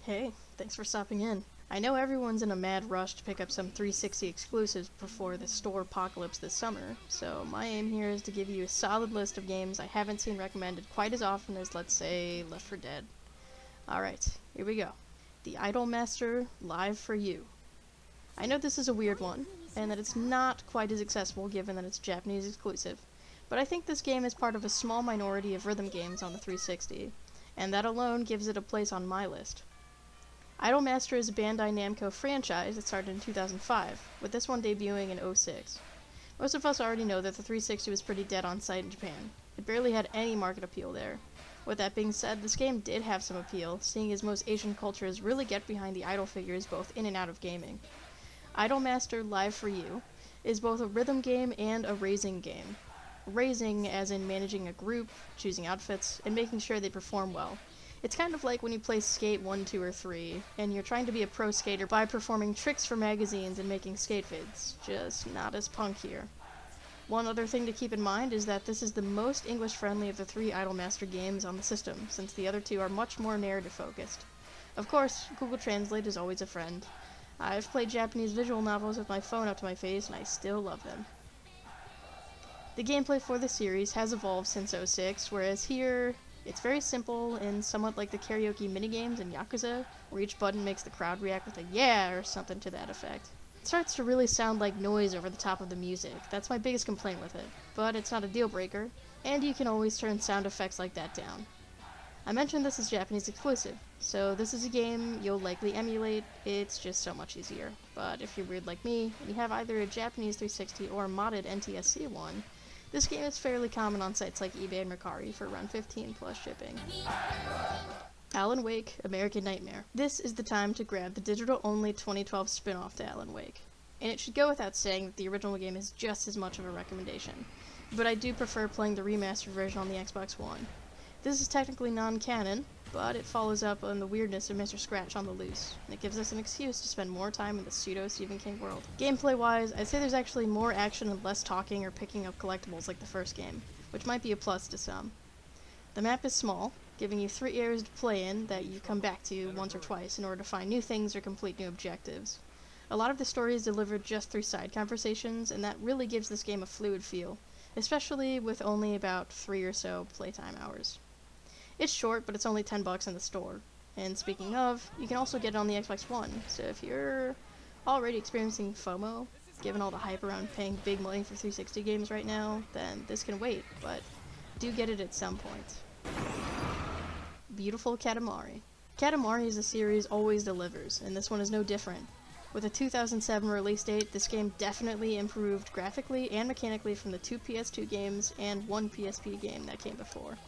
Hey, thanks for stopping in. I know everyone's in a mad rush to pick up some 360 exclusives before the store apocalypse this summer, so my aim here is to give you a solid list of games I haven't seen recommended quite as often as, let's say, Left 4 Dead. Alright, here we go. The Idolmaster Live for You. I know this is a weird one, and that it's not quite as accessible given that it's Japanese exclusive, but I think this game is part of a small minority of rhythm games on the 360, and that alone gives it a place on my list. Idolmaster is a Bandai Namco franchise that started in 2005, with this one debuting in '06. Most of us already know that the 360 was pretty dead on sight in Japan. It barely had any market appeal there. With that being said, this game did have some appeal, seeing as most Asian cultures really get behind the idol figures both in and out of gaming. Idolmaster Live for You is both a rhythm game and a raising game. Raising as in managing a group, choosing outfits, and making sure they perform well. It's kind of like when you play Skate 1, 2, or 3, and you're trying to be a pro skater by performing tricks for magazines and making skate vids, just not as punk here. One other thing to keep in mind is that this is the most English-friendly of the 3 Idolmaster games on the system, since the other 2 are much more narrative-focused. Of course, Google Translate is always a friend. I've played Japanese visual novels with my phone up to my face, and I still love them. The gameplay for the series has evolved since '06, whereas here, it's very simple and somewhat like the karaoke minigames in Yakuza, where each button makes the crowd react with a yeah or something to that effect. It starts to really sound like noise over the top of the music. That's my biggest complaint with it, but it's not a deal breaker, and you can always turn sound effects like that down. I mentioned this is Japanese exclusive, so this is a game you'll likely emulate. It's just so much easier. But if you're weird like me, and you have either a Japanese 360 or a modded NTSC one, this game is fairly common on sites like eBay and Mercari for around 15 plus shipping. Alan Wake, American Nightmare. This is the time to grab the digital-only 2012 spin-off to Alan Wake. And it should go without saying that the original game is just as much of a recommendation, but I do prefer playing the remastered version on the Xbox One. This is technically non-canon, but it follows up on the weirdness of Mr. Scratch on the loose, and it gives us an excuse to spend more time in the pseudo-Stephen King world. Gameplay-wise, I'd say there's actually more action and less talking or picking up collectibles like the first game, which might be a plus to some. The map is small, giving you 3 areas to play in that you come back to once or twice in order to find new things or complete new objectives. A lot of the story is delivered just through side conversations, and that really gives this game a fluid feel, especially with only about 3 or so playtime hours. It's short, but it's only $10 in the store. And speaking of, you can also get it on the Xbox One, so if you're already experiencing FOMO, given all the hype around paying big money for 360 games right now, then this can wait, but do get it at some point. Beautiful Katamari. Katamari as a series always delivers, and this one is no different. With a 2007 release date, this game definitely improved graphically and mechanically from the 2 PS2 games and 1 PSP game that came before.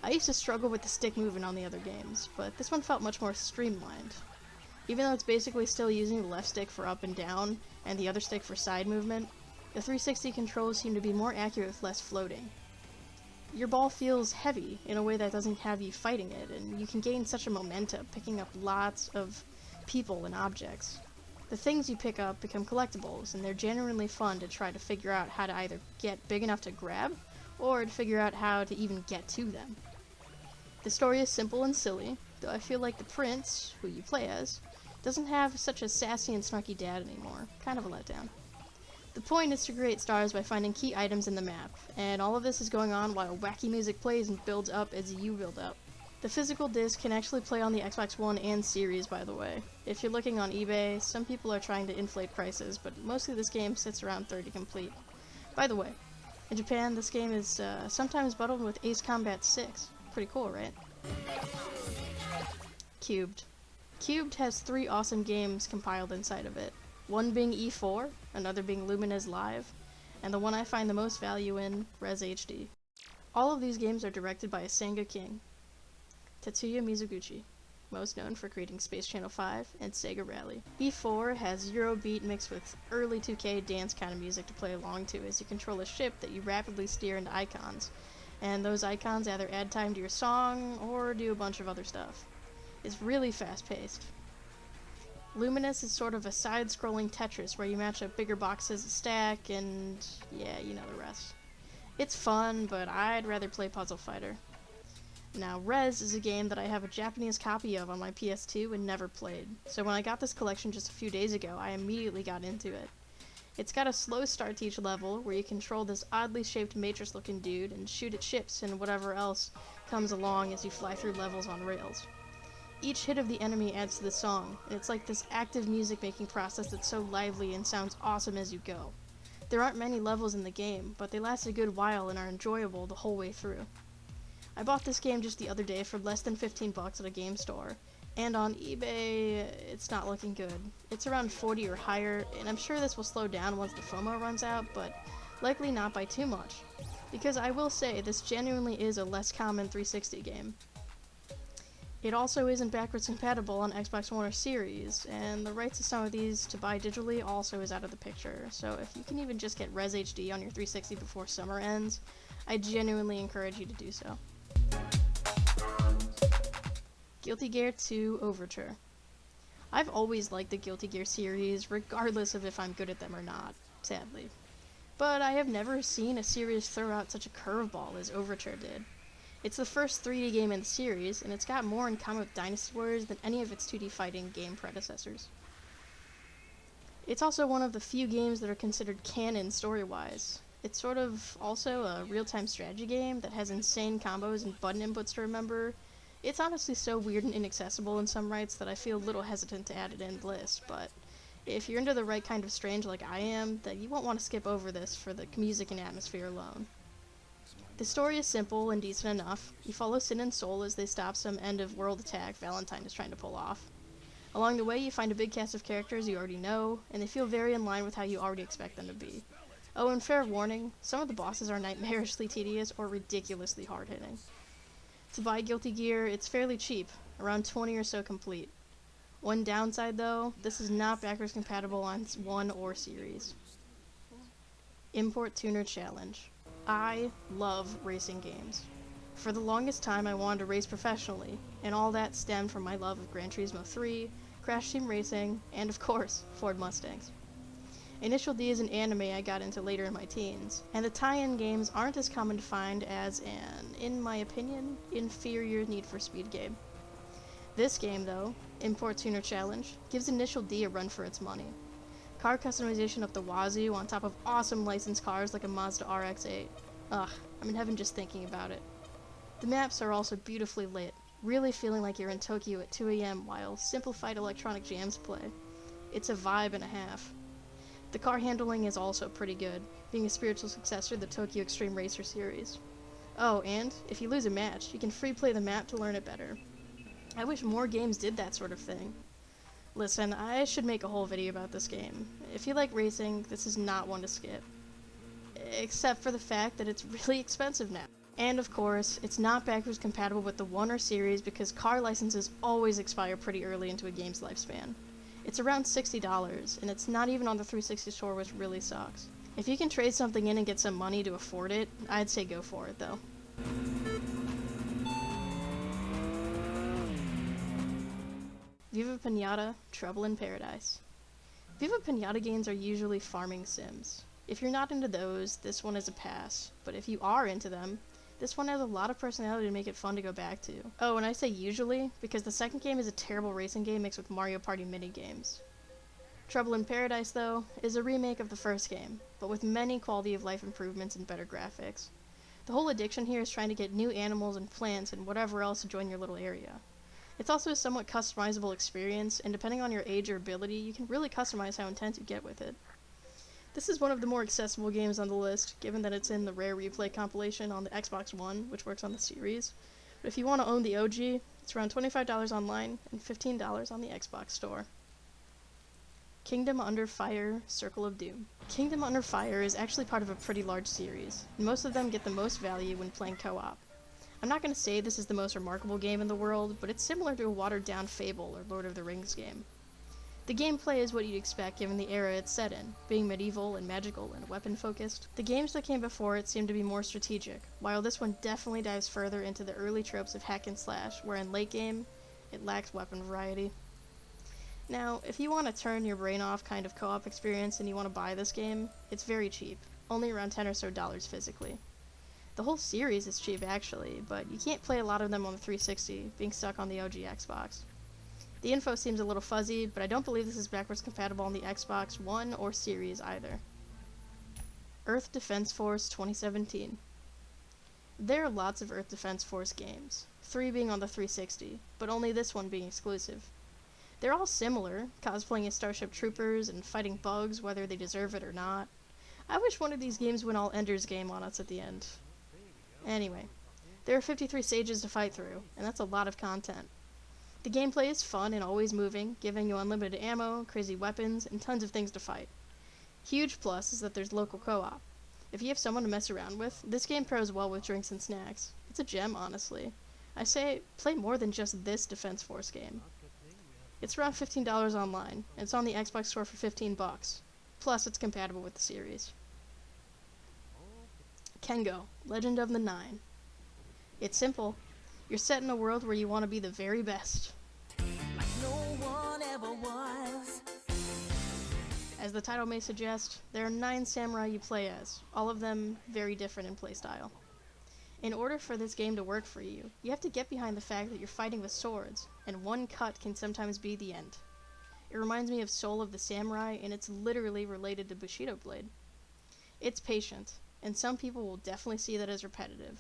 I used to struggle with the stick movement on the other games, but this one felt much more streamlined. Even though it's basically still using the left stick for up and down, and the other stick for side movement, the 360 controls seem to be more accurate with less floating. Your ball feels heavy in a way that doesn't have you fighting it, and you can gain such a momentum, picking up lots of people and objects. The things you pick up become collectibles, and they're genuinely fun to try to figure out how to either get big enough to grab, or to figure out how to even get to them. The story is simple and silly, though I feel like the prince, who you play as, doesn't have such a sassy and snarky dad anymore. Kind of a letdown. The point is to create stars by finding key items in the map, and all of this is going on while wacky music plays and builds up as you build up. The physical disc can actually play on the Xbox One and Series, by the way. If you're looking on eBay, some people are trying to inflate prices, but mostly this game sits around $30 complete. By the way, in Japan, this game is sometimes bundled with Ace Combat 6. Pretty cool, right? Qubed. Qubed has 3 awesome games compiled inside of it. One being E4, another being Lumines Live, and the one I find the most value in, Res HD. All of these games are directed by a Senga king, Tetsuya Mizuguchi, most known for creating Space Channel 5 and Sega Rally. E4 has Eurobeat mixed with early 2K dance kind of music to play along to as you control a ship that you rapidly steer into icons, and those icons either add time to your song or do a bunch of other stuff. It's really fast-paced. Luminous is sort of a side-scrolling Tetris where you match up bigger boxes a stack, and yeah, you know the rest. It's fun, but I'd rather play Puzzle Fighter. Now, Rez is a game that I have a Japanese copy of on my PS2 and never played, so when I got this collection just a few days ago, I immediately got into it. It's got a slow start to each level, where you control this oddly shaped Matrix-looking dude and shoot at ships and whatever else comes along as you fly through levels on rails. Each hit of the enemy adds to the song, and it's like this active music-making process that's so lively and sounds awesome as you go. There aren't many levels in the game, but they last a good while and are enjoyable the whole way through. I bought this game just the other day for less than 15 bucks at a game store, and on eBay, it's not looking good. It's around 40 or higher, and I'm sure this will slow down once the FOMO runs out, but likely not by too much. Because I will say, this genuinely is a less common 360 game. It also isn't backwards compatible on Xbox One or Series, and the rights to some of these to buy digitally also is out of the picture, so if you can even just get Res HD on your 360 before summer ends, I genuinely encourage you to do so. Guilty Gear 2 Overture. I've always liked the Guilty Gear series, regardless of if I'm good at them or not, sadly. But I have never seen a series throw out such a curveball as Overture did. It's the first 3D game in the series, and it's got more in common with Dynasty Warriors than any of its 2D fighting game predecessors. It's also one of the few games that are considered canon story-wise. It's sort of also a real-time strategy game that has insane combos and button inputs to remember. It's honestly so weird and inaccessible in some rights that I feel a little hesitant to add it in the list, but if you're into the right kind of strange like I am, then you won't want to skip over this for the music and atmosphere alone. The story is simple and decent enough. You follow Sin and Soul as they stop some end-of-world attack Valentine is trying to pull off. Along the way, you find a big cast of characters you already know, and they feel very in line with how you already expect them to be. Oh, and fair warning, some of the bosses are nightmarishly tedious or ridiculously hard-hitting. To buy Guilty Gear, it's fairly cheap, around 20 or so complete. One downside though, this is not backwards compatible on One or Series. Import Tuner Challenge. I love racing games. For the longest time I wanted to race professionally, and all that stemmed from my love of Gran Turismo 3, Crash Team Racing, and of course, Ford Mustangs. Initial D is an anime I got into later in my teens, and the tie-in games aren't as common to find as an, in my opinion, inferior Need for Speed game. This game, though, Import Tuner Challenge, gives Initial D a run for its money. Car customization up the wazoo on top of awesome licensed cars like a Mazda RX-8. Ugh, I'm in heaven just thinking about it. The maps are also beautifully lit, really feeling like you're in Tokyo at 2 AM while simplified electronic jams play. It's a vibe and a half. The car handling is also pretty good, being a spiritual successor to the Tokyo Extreme Racer series. Oh, and if you lose a match, you can free play the map to learn it better. I wish more games did that sort of thing. Listen, I should make a whole video about this game. If you like racing, this is not one to skip. Except for the fact that it's really expensive now. And of course, it's not backwards compatible with the One or Series because car licenses always expire pretty early into a game's lifespan. It's around $60, and it's not even on the 360 store, which really sucks. If you can trade something in and get some money to afford it, I'd say go for it, though. Viva Piñata, Trouble in Paradise. Viva Piñata games are usually farming sims. If you're not into those, this one is a pass, but if you are into them, this one has a lot of personality to make it fun to go back to. Oh, and I say usually, because the second game is a terrible racing game mixed with Mario Party minigames. Trouble in Paradise, though, is a remake of the first game, but with many quality of life improvements and better graphics. The whole addiction here is trying to get new animals and plants and whatever else to join your little area. It's also a somewhat customizable experience, and depending on your age or ability, you can really customize how intense you get with it. This is one of the more accessible games on the list, given that it's in the Rare Replay compilation on the Xbox One, which works on the series. But if you want to own the OG, it's around $25 online and $15 on the Xbox store. Kingdom Under Fire, Circle of Doom. Kingdom Under Fire is actually part of a pretty large series, and most of them get the most value when playing co-op. I'm not going to say this is the most remarkable game in the world, but it's similar to a watered-down Fable or Lord of the Rings game. The gameplay is what you'd expect given the era it's set in, being medieval and magical and weapon-focused. The games that came before it seem to be more strategic, while this one definitely dives further into the early tropes of hack and slash, where in late game, it lacks weapon variety. Now, if you want to turn your brain off kind of co-op experience and you want to buy this game, it's very cheap, only around $10 or so physically. The whole series is cheap actually, but you can't play a lot of them on the 360, being stuck on the OG Xbox. The info seems a little fuzzy, but I don't believe this is backwards compatible on the Xbox One or Series either. Earth Defense Force 2017. There are lots of Earth Defense Force games, 3 being on the 360, but only this one being exclusive. They're all similar, cosplaying as Starship Troopers and fighting bugs whether they deserve it or not. I wish one of these games went all Ender's Game on us at the end. Anyway, there are 53 stages to fight through, and that's a lot of content. The gameplay is fun and always moving, giving you unlimited ammo, crazy weapons, and tons of things to fight. Huge plus is that there's local co-op. If you have someone to mess around with, this game pairs well with drinks and snacks. It's a gem, honestly. I say, play more than just this Defense Force game. It's around $15 online, and it's on the Xbox store for $15. Plus, it's compatible with the series. Kengo, Legend of the Nine. It's simple. You're set in a world where you want to be the very best. Like no one ever was. As the title may suggest, there are 9 samurai you play as, all of them very different in playstyle. In order for this game to work for you, you have to get behind the fact that you're fighting with swords, and one cut can sometimes be the end. It reminds me of Soul of the Samurai, and it's literally related to Bushido Blade. It's patient, and some people will definitely see that as repetitive.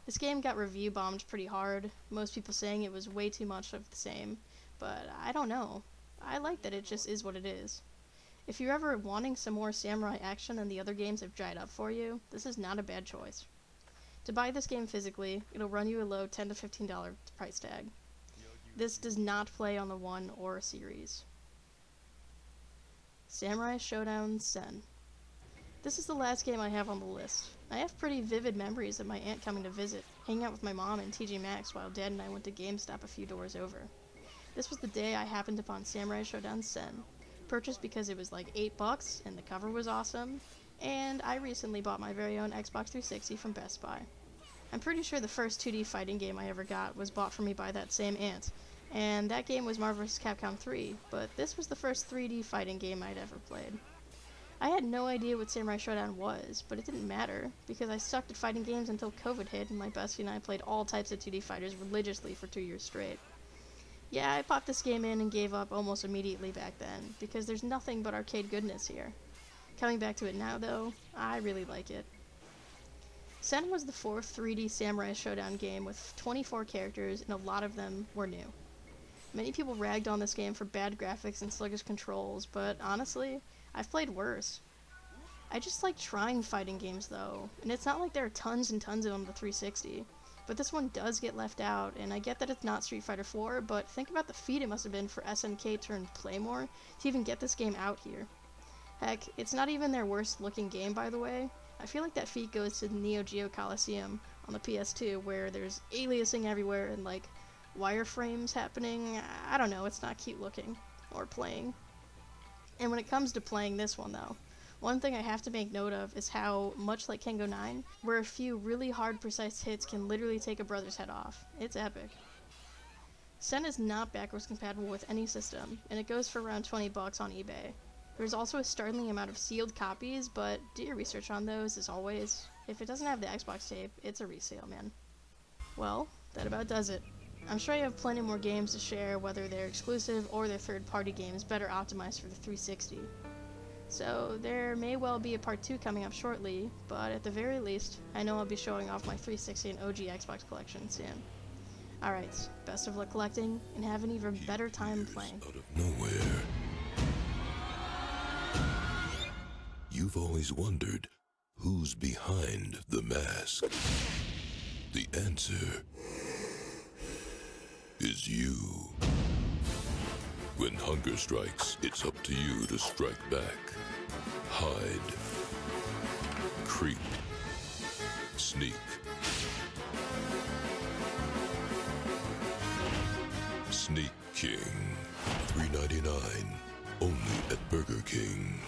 This game got review bombed pretty hard, most people saying it was way too much of the same, but I don't know. I like that it just is what it is. If you're ever wanting some more samurai action and the other games have dried up for you, this is not a bad choice. To buy this game physically, it'll run you a low $10 to $15 price tag. This does not play on the One or Series. Samurai Showdown Sen. This is the last game I have on the list. I have pretty vivid memories of my aunt coming to visit, hanging out with my mom in TJ Maxx while Dad and I went to GameStop a few doors over. This was the day I happened upon Samurai Showdown Sen, purchased because it was like $8 and the cover was awesome, and I recently bought my very own Xbox 360 from Best Buy. I'm pretty sure the first 2D fighting game I ever got was bought for me by that same aunt, and that game was Marvel vs. Capcom 3, but this was the first 3D fighting game I'd ever played. I had no idea what Samurai Showdown was, but it didn't matter, because I sucked at fighting games until COVID hit and my bestie and I played all types of 2D fighters religiously for 2 years straight. Yeah, I popped this game in and gave up almost immediately back then, because there's nothing but arcade goodness here. Coming back to it now though, I really like it. Sen was the 4th 3D Samurai Showdown game with 24 characters, and a lot of them were new. Many people ragged on this game for bad graphics and sluggish controls, but honestly, I've played worse. I just like trying fighting games though, and it's not like there are tons and tons of them on the 360, but this one does get left out, and I get that it's not Street Fighter 4, but think about the feat it must have been for SNK turned Playmore to even get this game out here. Heck, it's not even their worst looking game, by the way. I feel like that feat goes to Neo Geo Coliseum on the PS2, where there's aliasing everywhere and like wireframes happening. I don't know, it's not cute looking or playing. And when it comes to playing this one though, one thing I have to make note of is how, much like Kengo 9, where a few really hard precise hits can literally take a brother's head off. It's epic. Sen is not backwards compatible with any system, and it goes for around $20 on eBay. There's also a startling amount of sealed copies, but do your research on those as always. If it doesn't have the Xbox tape, it's a resale, man. Well, that about does it. I'm sure I have plenty more games to share, whether they're exclusive or they're third-party games better optimized for the 360. So there may well be a part 2 coming up shortly, but at the very least, I know I'll be showing off my 360 and OG Xbox collection soon. Alright, best of luck collecting, and have an even better time playing. Out of nowhere. You've always wondered, who's behind the mask? The answer is you. When hunger strikes, it's up to you to strike back. Hide. Creep. Sneak. Sneak King. $3.99. Only at Burger King.